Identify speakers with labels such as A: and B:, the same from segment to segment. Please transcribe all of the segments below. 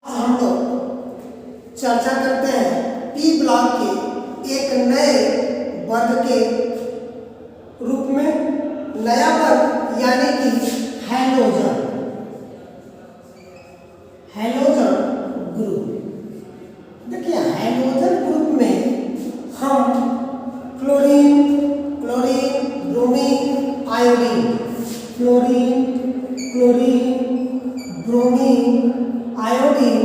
A: हम लोग चर्चा करते हैं पी ब्लॉक के एक नए वर्ग के रूप में। नया वर्ग यानी कि हैलोजन ग्रुप। देखिए हैलोजन ग्रुप में हम chlorine, bromine, iodine, bromine, iodine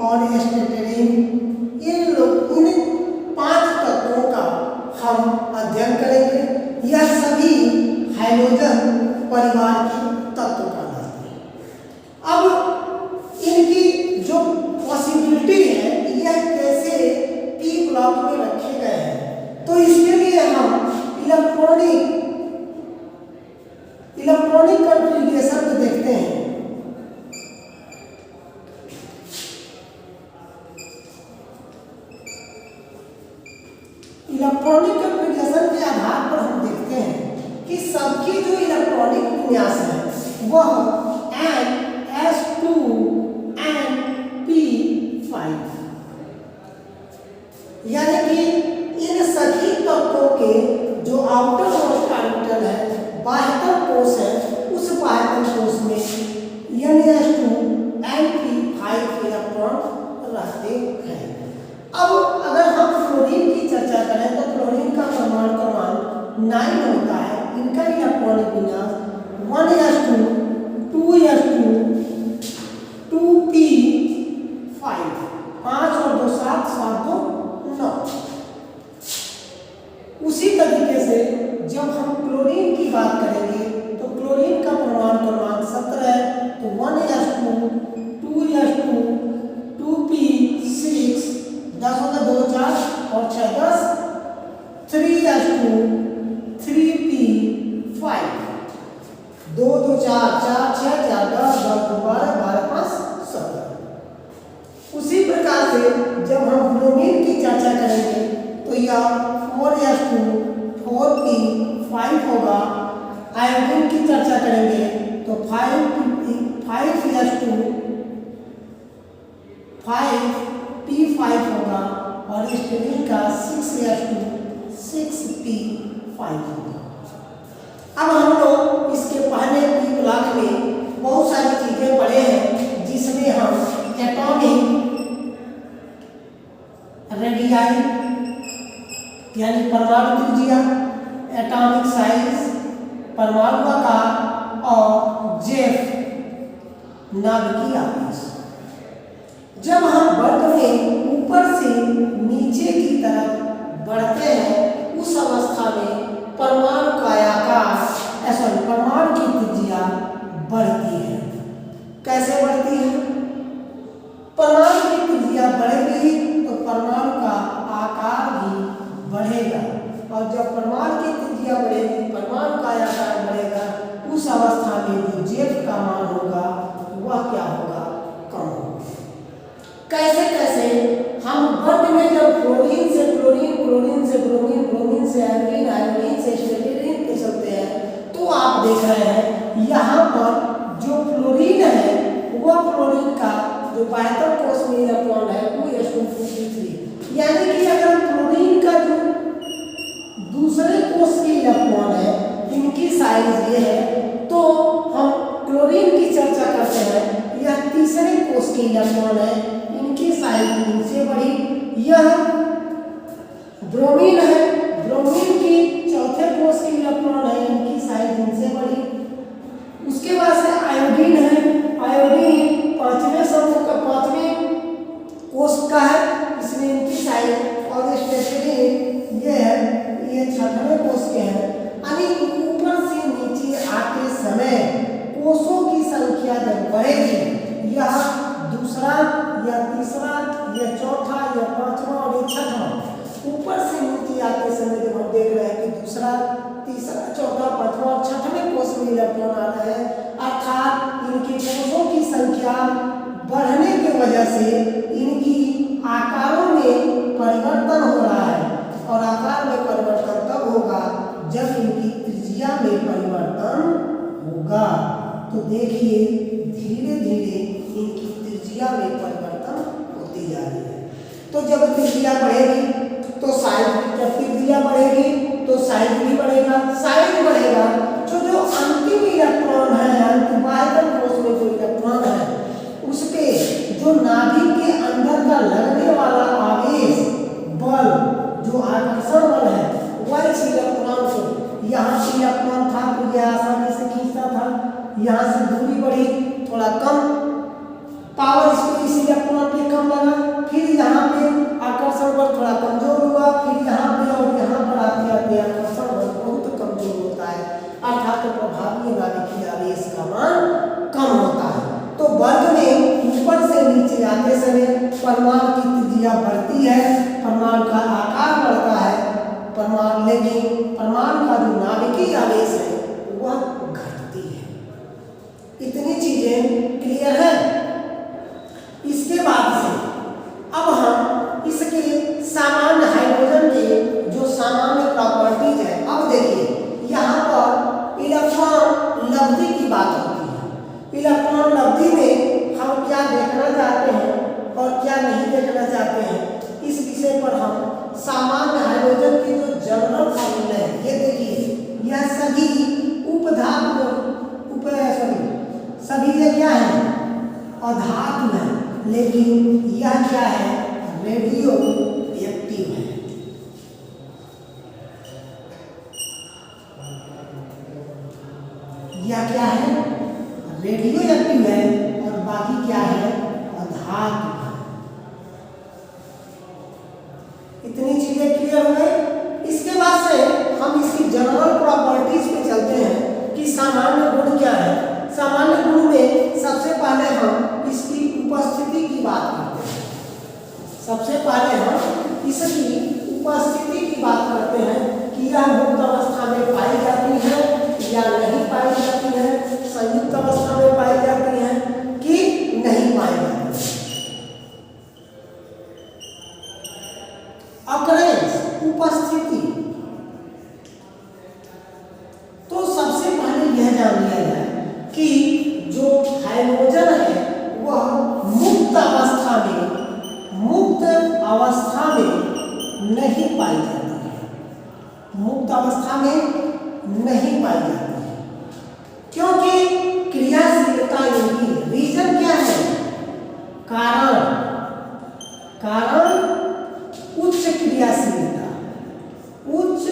A: और स्टेटरीन, इन 5 तत्वों का हम अध्ययन करेंगे। यह सभी हैलोजन परिवार के तत्व कहलाते हैं। अब इनकी जो पॉसिबिलिटी है यह कैसे पी ब्लॉक में रखे गए हैं, तो इसके लिए हम इलेक्ट्रॉनिक कॉन्फ़िगरेशन को देखते हैं। इलेक्ट्रॉनिक कॉन्फ़िगरेशन के आधार पर हम देखते हैं कि सबकी जो इलेक्ट्रॉनिक विन्यास है वह NS2 P5, यानी कि इन सभी तत्वों के जो आउटर मोस्ट ऑर्बिटल है, बाह्यतम कोश है, उस बाह्यतम कोश में NS2 P5 इलेक्ट्रॉन रहते हैं। अब अगर हम फ्लोरीन की चर्चा करें तो फ्लोरीन का परमाणु क्रमांक 9 होता है। इनका इलेक्ट्रॉनिक विन्यास 1s2 2s2 2p5, 5 और 2 7, 7 2 9। उसी तरीके से जब हम क्लोरीन की बात करेंगे तो क्लोरीन का परमाणु क्रमांक 17 है, तो 1s2 2s2 2p6, 10 होगा 2 4 और 6 10, 3s2 3p5, 2 2 4 4 6 4 10 10 12 12 5 17। उसी प्रकार से जब हम ब्रोमीन की चर्चा करेंगे तो यह 4s2 4p5 होगा। आयोडीन की चर्चा करेंगे तो 5s2 5p5 होगा और स्टेरिन का 6s2 6p5 होगा। अब हम लोग इसके पहले पी ब्लॉक में बहुत सारी चीजें पढ़े हैं, जिसमें हम एटॉमिक रेडियाई यानी परमाणु त्रिज्या, एटॉमिक साइज, परमाणु आकार और जेफ नाभिकीय आवेश। जब हम वर्ग में ऊपर से नीचे की तरफ बढ़ते हैं उस अवस्था में परमाणु का आकार परमाणु की त्रिज्या बढ़ती है। कैसे बढ़ती है? परमाणु की त्रिज्या बढ़ेगी तो परमाणु का आकार भी बढ़ेगा, और जब परमाणु की त्रिज्या बढ़ेगी, परमाणु का आकार बढ़ेगा, उस अवस्था में जो जेफ का मान होगा वह क्या होगा? कम होगा। कैसे कैसे हम वर्ग में जब फ्लोरीन से क्लोरीन, क्लोरीन से ब्रोमीन, ब्रोमीन से आयोडीन, आयोडीन से स्टेरिन पे चलते हैं, तो आप देख रहे हैं यहाँ पर जो फ्लोरीन है वह फ्लोरीन का जो बाह्यतम कोश में इलेक्ट्रॉन है वो s2p3, यानी कि अगर फ्लोरीन का जो दूसरे कोश के इलेक्ट्रॉन है इनकी साइज ये है, तो हम क्लोरीन की चर्चा करते हैं, यह तीसरे कोश के इलेक्ट्रॉन है, इनकी साइज इनसे बड़ी। यह ब्रोमीन है, ब्रोमीन की चौथे कोश के इलेक्ट्रॉन है, इनकी साइज इनसे बड़ी। उसके बाद से आयोडीन है, आयोडीन 5वें समूह का 5वें कोश का है, इसमें इनकी साइज, और स्टेरिन ये है, ये 6वें कोश के हैं। यानी ऊपर से नीचे आते समय कोशों की संख्या जब बढ़ेगी, यह दूसरा या तीसरा या चौथा या 5वां और 6वां, ऊपर से नीचे आते समय जब हम देख रहे हैं कि दूसरा, तीसरा, चौथा, 5वां और 6वें कोश में इलेक्ट्रॉन आ रहे हैं, अर्थात इनके कोशों की संख्या बढ़ने की वजह से इनकी आकारों में परिवर्तन हो रहा है, और आकार में परिवर्तन तब होगा जब इनकी त्रिज्या में परिवर्तन होगा। तो देखिए धीरे धीरे इनकी त्रिज्या त्रिज्या में परिवर्तन होती जा रही है। तो जब त्रिज्या बढ़ेगी तो साइज, जब त्रिज्या बढ़ेगी तो साइज भी बढ़ेगा, साइज बढ़ेगा जो अंतिम इलेक्ट्रॉन है, बाहर कोश में जो इलेक्ट्रॉन है उस पे जो नाभिक के अंदर का लगने वाला आवेश बल, जो आकर्षण बल है, वह इस इलेक्ट्रॉन को, यहाँ से इलेक्ट्रॉन था तो यह आसानी से खींचता था, यहाँ से दूरी बढ़ी, थोड़ा कम पावर इस इलेक्ट्रॉन पे कम लगा, फिर यहाँ पे आकर्षण बल थोड़ा कमजोर हुआ, फिर यहाँ पे और यहाँ पर आते आते आकर्षण बल बहुत कमजोर होता है, अर्थात प्रभावी नाभिकीय आवेश का मान कम होता है। तो वर्ग में ऊपर से नीचे आते समय परमाणु की त्रिज्या बढ़ती है, परमाणु का आकार बढ़ता है, लेकिन परमाणु का जो नाभिकीय आवेश है वह घटती है। इतनी चीजें क्लियर है। इसके बाद से अब हम इसके सामान्य हाइड्रोजन के जो सामान्य प्रॉपर्टीज है, अब देखिए यहाँ पर इलेक्ट्रॉन लब्धि की बात होती है। इलेक्ट्रॉन लब्धि में हम क्या देखना चाहते हैं और क्या नहीं देखना चाहते हैं, इस विषय पर हम सामान्य हाइड्रोजन की जो जनरल फॉर्मूला है, ये देखिए यह सभी उपधातु सभी ये क्या है, अधातु है, लेकिन यह क्या है, रेडियो एक्टिव है। यह क्या है, रेडियो एक्टिव है, और बाकी क्या है, अधातु है। इतनी चीजें क्लियर हो गई। इसके बाद से हम इसकी जनरल प्रॉपर्टीज पे चलते हैं कि सामान्य गुण क्या है। सामान्य गुण में सबसे पहले हम इसकी उपस्थिति की बात करते हैं। सबसे पहले हम इसकी उपस्थिति की बात करते हैं कि यह मुक्त अवस्था में पाई जाती है या नहीं पाई जाती है, संयुक्त अवस्था में पाई जाती है कि नहीं पाई जाती है। अकरेंस, उपस्थिति, तो सबसे पहले यह जान लिया जाए कि जो हाइड्रोजन है वह मुक्त अवस्था में नहीं पाई जाती है, मुक्त अवस्था में नहीं पाई जाती है, क्योंकि क्रियाशीलता इनकी, रीजन क्या है, कारण उच्च क्रियाशीलता, उच्च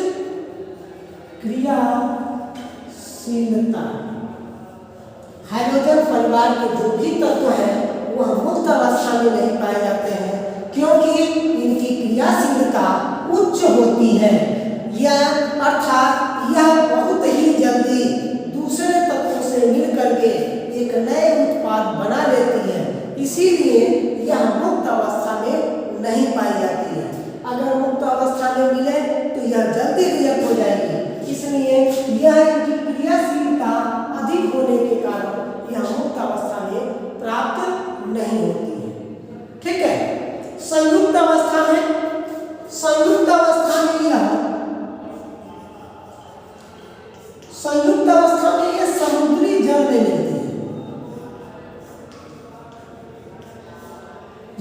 A: क्रियाशीलता। हाइड्रोजन परिवार के जो भी तत्व हैं वह मुक्त अवस्था में नहीं पाए जाते हैं, क्योंकि इनकी क्रियाशीलता उच्च होती है, यह अर्थात यह बहुत ही जल्दी दूसरे तत्वों से मिल करके एक नए उत्पाद बना लेती है, इसीलिए यह मुक्त अवस्था में नहीं पाई जाती है। अगर मुक्त अवस्था में मिले तो यह जल्दी रिएक्ट हो जाएगी, इसलिए यह इनकी क्रियाशीलता अधिक होने के कारण यह मुक्त अवस्था में प्राप्त नहीं होती है। ठीक है। संयुक्त अवस्था में यह समुद्री जल में मिलती है।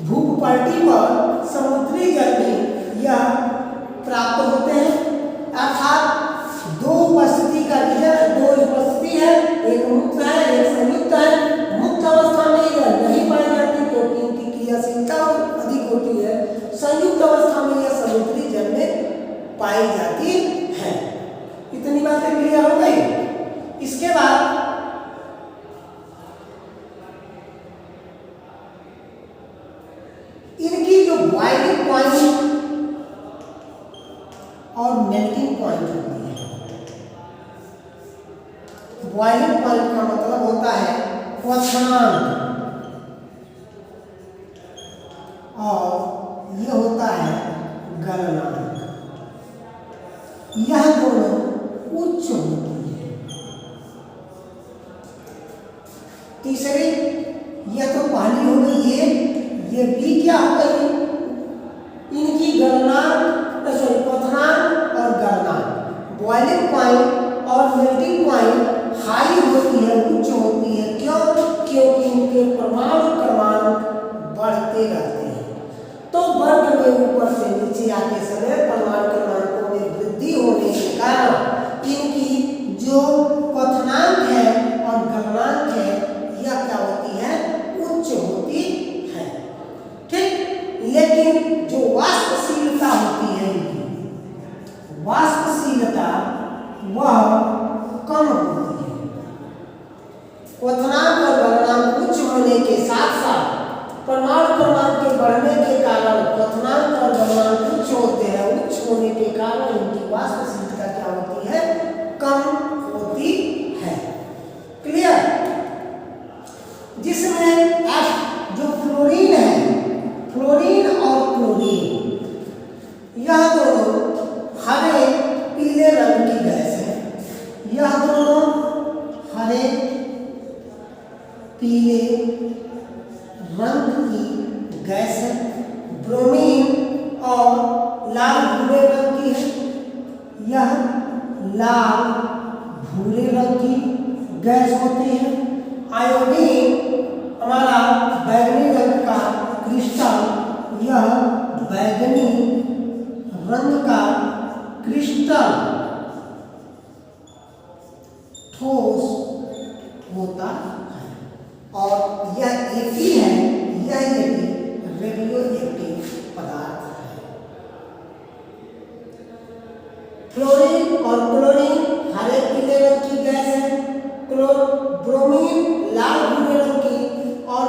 A: भूपटल पर समुद्री जल में यह प्राप्त होते हैं, अर्थात दो उपस्थिति का रीजन, दो उपस्थिति है, एक मुक्त है एक संयुक्त है। मुक्त अवस्था में यह नहीं पाई जाती क्योंकि इनकी क्रियाशीलता अधिक होती है, संयुक्त अवस्था में यह समुद्री जल में पाई जाती है। इतनी बातें क्लियर हो गई। इसके बाद इनकी जो बॉइलिंग पॉइंट और मेल्टिंग पॉइंट होती है। बॉइलिंग पॉइंट का मतलब होता है क्वथनांक, और यह होता है गलनांक। यह दोनों उच्च होती है। तीसरी, यह तो पहली हो गई, ये भी क्या हो गई, इनकी गलनांक, क्वथनांक और गलनांक। बॉइलिंग पॉइंट और मेल्टिंग पॉइंट हाई होती है, उच्च होती है। क्यों? क्योंकि इनके परमाणु क्रमांक जो क्वथनांक है और गलनांक है यह क्या होती है, उच्च होती है। ठीक, लेकिन जो वाष्पशीलता होती है इनकी वाष्पशीलता वह कम होती है। क्वथनांक और गलनांक उच्च होने के साथ साथ परमाणु क्रमांक के बढ़ने के कारण क्वथनांक और गलनांक उच्च होते हैं। उच्च होने के कारण इनकी वाष्पशीलता क्या होती है, कम होती है। क्लियर? जिसमें F जो फ्लोरीन है, फ्लोरीन और क्लोरीन यह दोनों हरे पीले रंग की गैस है। यह दोनों हरे पीले रंग की गैस है। ब्रोमीन और लाल भूरे रंग की है। यह लाल भूरे रंग की गैस होती है। आयोडीन हमारा बैगनी रंग का क्रिस्टल, यह बैगनी रंग का क्रिस्टल ठोस होता है और यह एक ही है, यह रेडियो एक्टिव पदार्थ है। फ्लोरीन और क्लोरीन हरे पीले रंग की गैस है। ब्रोमीन लाल भूरे रंग की और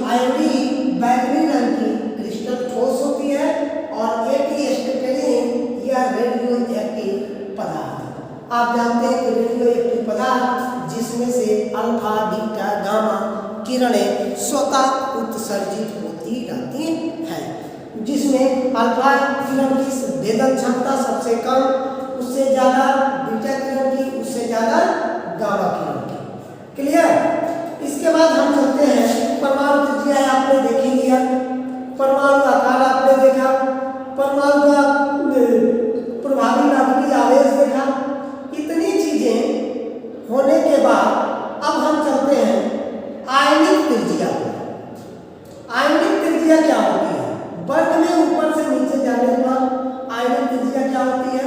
A: आयोडीन बैगनी रंग की क्रिस्टल ठोस होती है और एटीएस्टेटिन यह रेडियो एक्टिव पदार्थ है। आप जानते हैं कि रेडियो एक्टिव पदार्थ जिसमें से अल्फा बीटा गामा किरणें स्वतः उत्सर्जित होती रहती हैं, जिसमें अल्फा किरण की भेदन क्षमता सबसे कम, उससे ज़्यादा बीटा किरण की, उससे ज़्यादा गामा किरण की। क्लियर? इसके बाद हम चलते हैं परमाणु त्रिज्या आपने देखी लिया, परमाणु आकार आपने देखा, परमाणु का प्रभावी नाभिकीय आवेश देखा। इतनी चीजें होने के बाद अब हम चलते हैं आयनिक त्रिज्या। आयनिक त्रिज्या क्या होती है? वर्ग में ऊपर से नीचे जाने पर आयनिक त्रिज्या क्या होती है?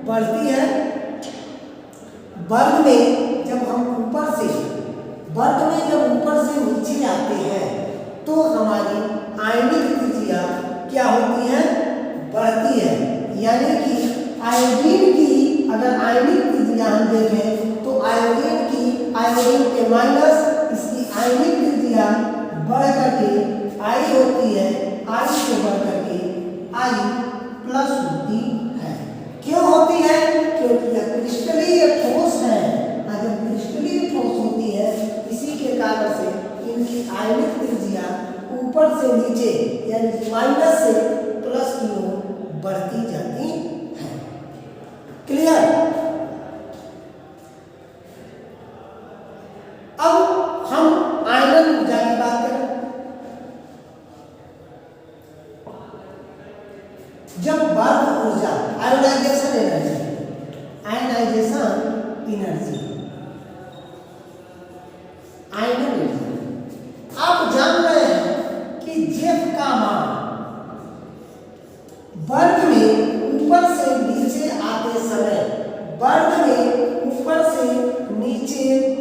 A: बढ़ती है। वर्ग में जब ऊपर से नीचे आते हैं तो हमारी आयनिक त्रिज्या क्या होती है? बढ़ती है। यानी कि आयोडीन की अगर आयनिक त्रिज्या हम देखें तो आयोडीन के माइनस इसकी आयनिक त्रिज्या बढ़ करके आई होती है, आई से बढ़ करके आई प्लस होती है। क्यों होती है? क्योंकि यह क्रिस्टलीय ठोस है। अगर क्रिस्टलीय ठोस होती है इसी के कारण से इनकी आयनिक त्रिज्या ऊपर से नीचे यानी माइनस से प्लस की ओर बढ़ती जाती है। क्लियर? अब हम आयनन ऊर्जा की बात करें। जब वर्ग ऊर्जा आयोनाइजेशन एनर्जी आयनन ऊर्जा आप जान रहे हैं कि जेफ का मान वर्ग में ऊपर से नीचे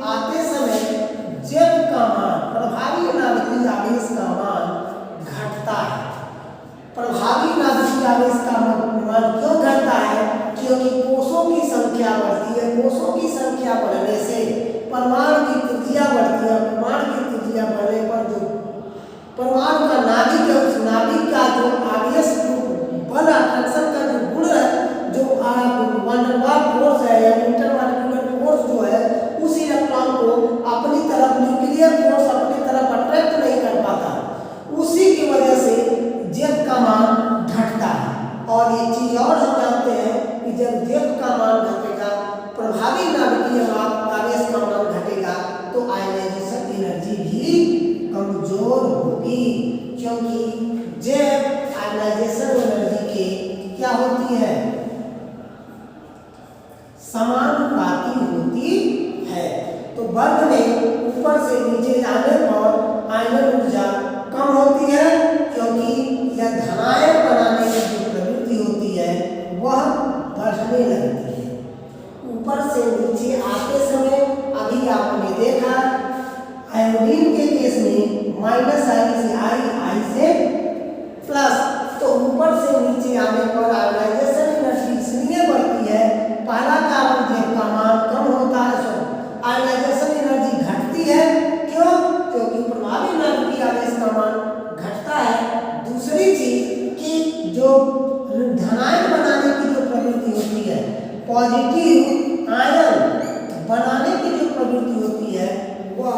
A: आते समय जेफ का मान प्रभावी नाभिकीय आवेश का मान घटता है। प्रभावी नाभिकीय आवेश का मान क्यों घटता है? क्योंकि कोषों की संख्या बढ़ती है। कोषों की संख्या बढ़ने से परमाणु की त्रिज्या बढ़ती है। परमाणु की त्रिज्या बढ़ने पर जो परमाणु का नाभिक है उस नाभिक का जो आवेश बल आकर्षण का जो गुण है, जो वन डर वाल्स फोर्स है या इंटरमॉलिक्यूलर फोर्स जो है, उस इलेक्ट्रॉन को अपनी तरफ न्यूक्लियर फोर्स अपनी तरफ अट्रैक्ट नहीं कर पाता। उसी की वजह से जेफ का मान घटता है। और ये चीज और हम जानते हैं कि जब जेफ का मान घटेगा, प्रभावी नाभिकीय आवेश का मान घटेगा, तो आयनाइजेशन एनर्जी भी कमजोर होगी। क्योंकि जेफ आयनाइजेशन एनर्जी के क्या होती है? समानुपाती होती है। तो वर्ग में ऊपर से नीचे जाने पर आयनन ऊर्जा कम होती है, क्योंकि यह धनायन बनाने की जो प्रवृत्ति होती है वह बढ़ने लगती है। ऊपर से नीचे आते समय अभी आपने देखा आयोडीन के केस में माइनस आई से आई से प्लस, तो ऊपर से नीचे आने पर आयोनाइजेशन एनर्जी इसलिए बढ़ती है, पहला कारण जेफ का मान कम होता है, सो आयोनाइजेशन एनर्जी घटती है। क्यों? क्योंकि प्रभावी नाभिकीय आवेश का मान घटता है। दूसरी चीज कि जो धनायन बनाने की जो प्रवृत्ति होती है, पॉजिटिव आयन बनाने की जो प्रवृत्ति होती है, वह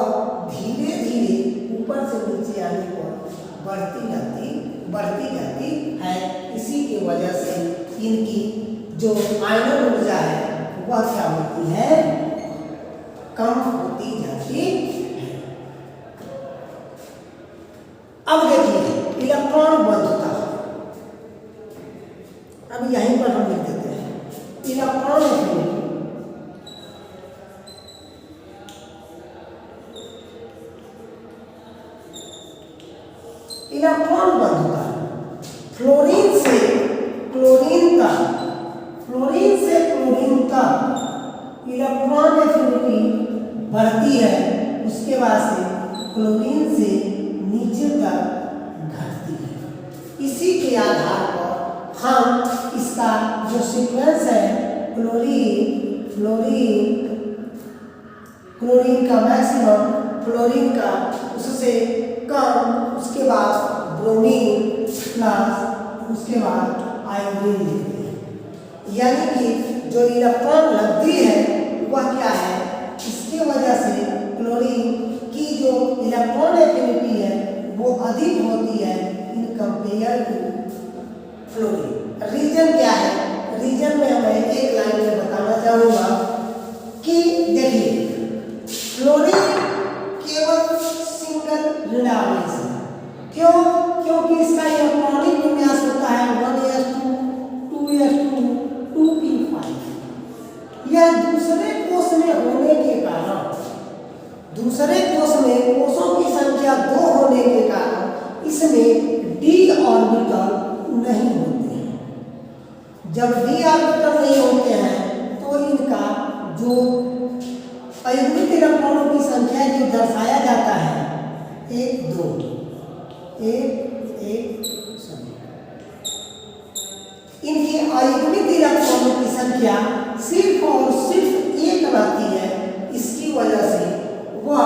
A: धीरे धीरे ऊपर से नीचे आने पर बढ़ती जाती है। इसी की वजह से इनकी जो आयनन ऊर्जा है वह क्या होती है, कम होती जाती है। अब देखिए इलेक्ट्रॉन बंधुता, अब यहीं पर हम लिख देते हैं इलेक्ट्रॉन एफिनिटी। इलेक्ट्रॉन बंधुता फ्लोरीन से क्लोरीन तक इलेक्ट्रॉन एफिनिटी बढ़ती है, उसके बाद से क्लोरीन से नीचे तक घटती है। इसी के आधार पर हम इसका जो सीक्वेंस है क्लोरीन का मैक्सिमम, फ्लोरीन का उससे कम, उसके बाद ब्रोमीन प्लस, उसके बाद आयोडीन लेते हैं। यानी कि जो इलेक्ट्रॉन लगती है वह क्या है, इसके वजह से क्लोरीन की जो इलेक्ट्रॉन एफिनिटी है वो अधिक होती है in compare to fluorine. Reason क्या है? रीजन में मैं एक लाइन में बताना चाहूँगा कि देखिए फ्लोरीन केवल सिंगल ऋण आवेश है। क्यों? क्योंकि इसका इलेक्ट्रॉनिक विन्यास होता है 1s2 2s2 2p5। यह दूसरे कोष में होने के कारण, दूसरे कोष में कोषों की संख्या 2 होने के कारण इसमें d ऑर्बिटल नहीं होते हैं। जब d ऑर्बिटल नहीं होते हैं तो इनका जो अयुग्मित इलेक्ट्रॉनों की संख्या जो दर्शाया जाता है 1 2 1 1 सभी, इनके अयुग्मित इलेक्ट्रॉनों की संख्या सिर्फ और सिर्फ 1 रहती है। इसकी वजह से वह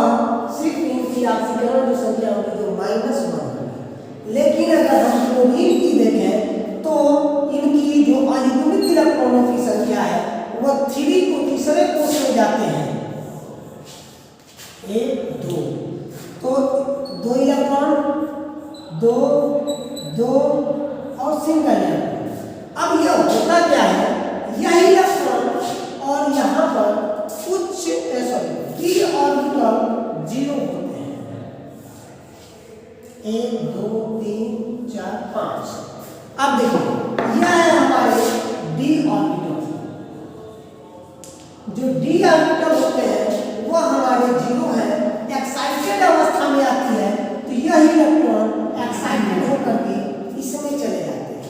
A: सिर्फ इनकी ऑक्सीकरण जो संख्या होगी जो -1 होगी। लेकिन अगर हम क्लोरीन की देखें तो इनकी जो अयुग्मित इलेक्ट्रॉनों की संख्या है वह 3 को तीसरे कोष में जाते हैं 1 2, तो 2 इलेक्ट्रॉन 2 2 और सिंगल इलेक्ट्रॉन। अब यह होता क्या है, यह इलेक्ट्रॉन और यहाँ पर उच्च d ऑर्बिटल 0 होते हैं 1 2 3 4 5। अब देखिए यह है हमारे d ऑर्बिटल। जो d ऑर्बिटल होते हैं वह हमारे 0 है, एक्साइटेड अवस्था में आती है तो यह इलेक्ट्रॉन एक्साइटेड होकर के इसमें चले जाते हैं।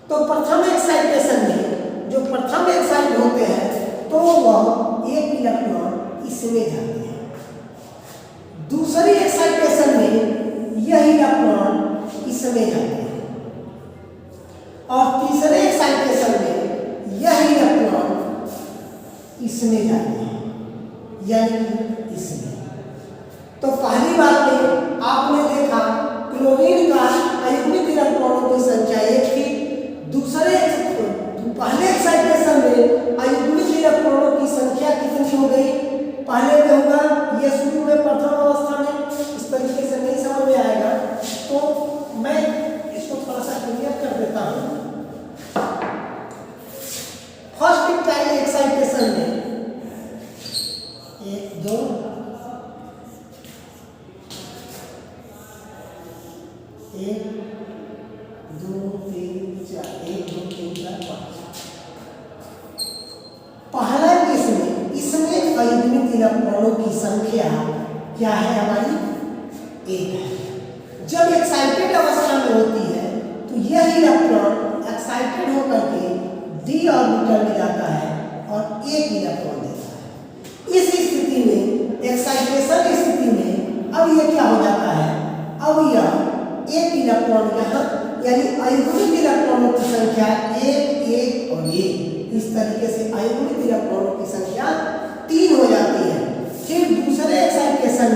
A: तो प्रथम एक्साइटेशन में जो प्रथम एक्साइट होते हैं तो वह एक इलेक्ट्रॉन इसमें जाते हैं। दूसरी एक्साइटेशन में यह इलेक्ट्रॉन इसमें जाते हैं और तीसरे एक्साइटेशन में यह इलेक्ट्रॉन इसमें जाते हैं, यानी इसमें। तो पहली बात में आपने देखा क्लोरीन का अयुग्मित इलेक्ट्रॉनों की संख्या 1 थी। दूसरे पहले एक्साइटेशन में अयुग्मित इलेक्ट्रॉनों की संख्या कितनी हो गई? पहले में होगा यह शुरू में प्रथम अवस्था में इस तरीके से नहीं समझ में आएगा, तो मैं इसको थोड़ा सा क्लियर कर देता हूँ। फर्स्ट टाइम एक्साइटेशन में 1 2 1 2 3 4 1 2 3 4 5। पहला केस में इसमें अयुग्मित इलेक्ट्रॉनों की संख्या क्या है हमारी? 1 है। जब एक्साइटेड अवस्था में होती है तो यह इलेक्ट्रॉन एक्साइटेड होकर के d ऑर्बिटल में जाता है और एक इलेक्ट्रॉन देता है। इस स्थिति में, एक्साइटेशन स्थिति में, अब ये क्या हो जाता है, अब यह एक इलेक्ट्रॉन यहाँ, यानी अयुग्मित इलेक्ट्रॉनों की संख्या 1 1 और 1, इस तरीके से अयुग्मित इलेक्ट्रॉनों की संख्या 3 हो जाती है। फिर दूसरे एक्साइटेशन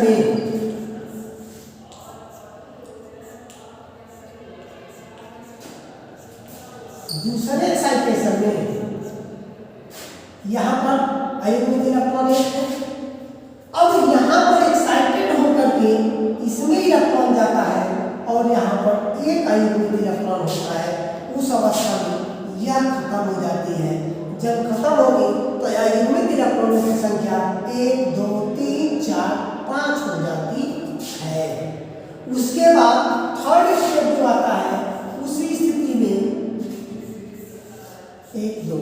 A: में यहाँ पर अयुग्मित इलेक्ट्रॉन है। अब यहाँ पर एक्साइटेड होकर के इसमें इलेक्ट्रॉन जाता है और यहाँ पर एक अयुग्मित इलेक्ट्रॉन होता है। उस अवस्था में यह खत्म हो जाती है। जब खत्म होगी तो अयुग्मित इलेक्ट्रॉनों की संख्या 1 2 3 4 5 हो जाती है। उसके बाद थर्ड स्टेप जो आता है, उसी स्थिति में 1 2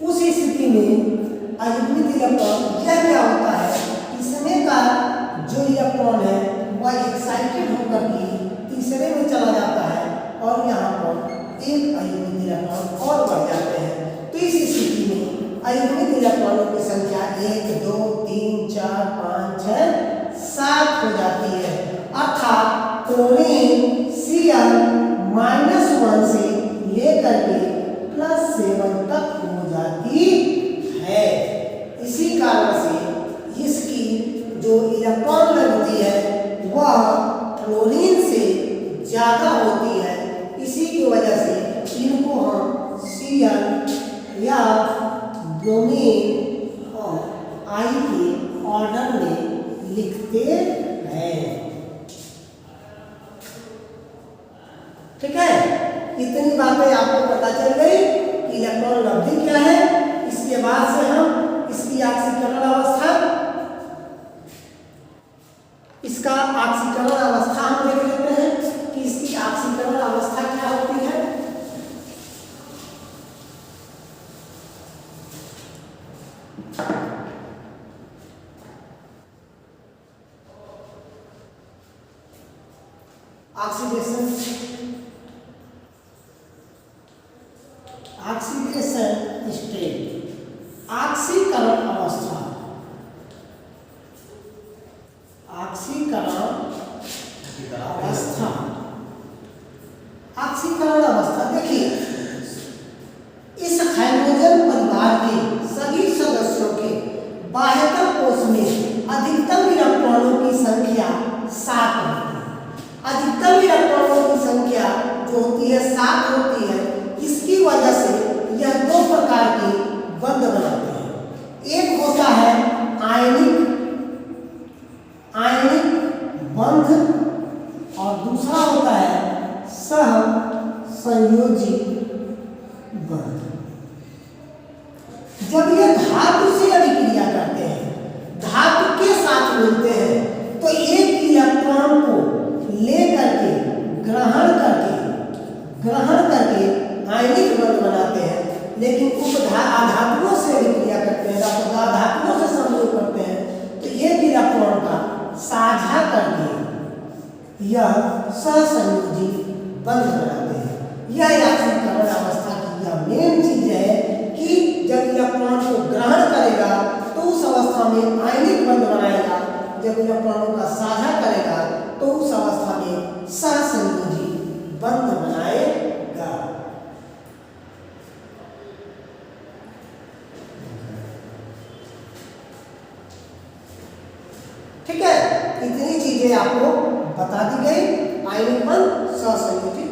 A: उस स्थिति में अयुग्मित इलेक्ट्रॉन यह क्या होता है, इसमें का जो इलेक्ट्रॉन है वह एक्साइटेड होकर के तीसरे में चला जाता है और यहाँ पर एक अयुग्मित इलेक्ट्रॉन और बढ़ जाते हैं। तो इस स्थिति में अयुग्मित इलेक्ट्रॉनों की संख्या 1 2 3 4 5 6 7 हो जाती है। अर्थात क्लोरीन Cl -1 से लेकर के +7 तक हो जाती है। इसी कारण से इसकी जो इलेक्ट्रॉन लगती है वह क्लोरीन से ज्यादा होती है। इसी की वजह से इनको हम Cl या ब्रोमीन और I के ऑर्डर में लिखते हैं। ठीक है, इतनी बातें आपको पता चल गई कि इलेक्ट्रॉन लब्धि क्या है। इसके बाद से हम इसकी ऑक्सीकरण अवस्था, इसका ऑक्सीकरण अवस्था हम देख लेते हैं कि इसकी ऑक्सीकरण अवस्था क्या होती है। ऑक्सीडेशन स्टेट, ऑक्सीकरण अवस्था, ऑक्सीकरण अवस्था, ऑक्सीकरण अवस्था। देखिए, इस हाइड्रोजन परिवार के सभी सदस्यों के बाह्यतम कोश में अधिकतम इलेक्ट्रॉनों की संख्या 7 होती है। अधिकतम इलेक्ट्रॉनों की संख्या जो होती है 7 होती है। इसकी वजह से यह दो प्रकार के बंध बनाते हैं। एक होता है आयनिक बंध और दूसरा होता है सहसंयोजी बंध। जब ये धातु से अभिक्रिया करते हैं, धातु के साथ मिलते हैं, तो एक इलेक्ट्रॉन को लेकर के ग्रहण करके आयनिक बंध बनाते हैं। लेकिन अधातुओं से अभिक्रिया करते हैं, अधातुओं से संयोग करते हैं, तो एक इलेक्ट्रॉन का साझा करके यह सहसंयोजी बंध बनाते हैं। यह ऑक्सीकरण अवस्था की यह मेन चीज है कि जब इलेक्ट्रॉन को ग्रहण करेगा तो उस अवस्था में आयनिक बंध बनाएगा। जब इलेक्ट्रॉनों का साझा करेगा तो उस अवस्था में सहसंयोजी बंध बनाएगा। ठीक है, इतनी चीजें आपको बता दी गई। आयनिक बंध, सहसंयोजी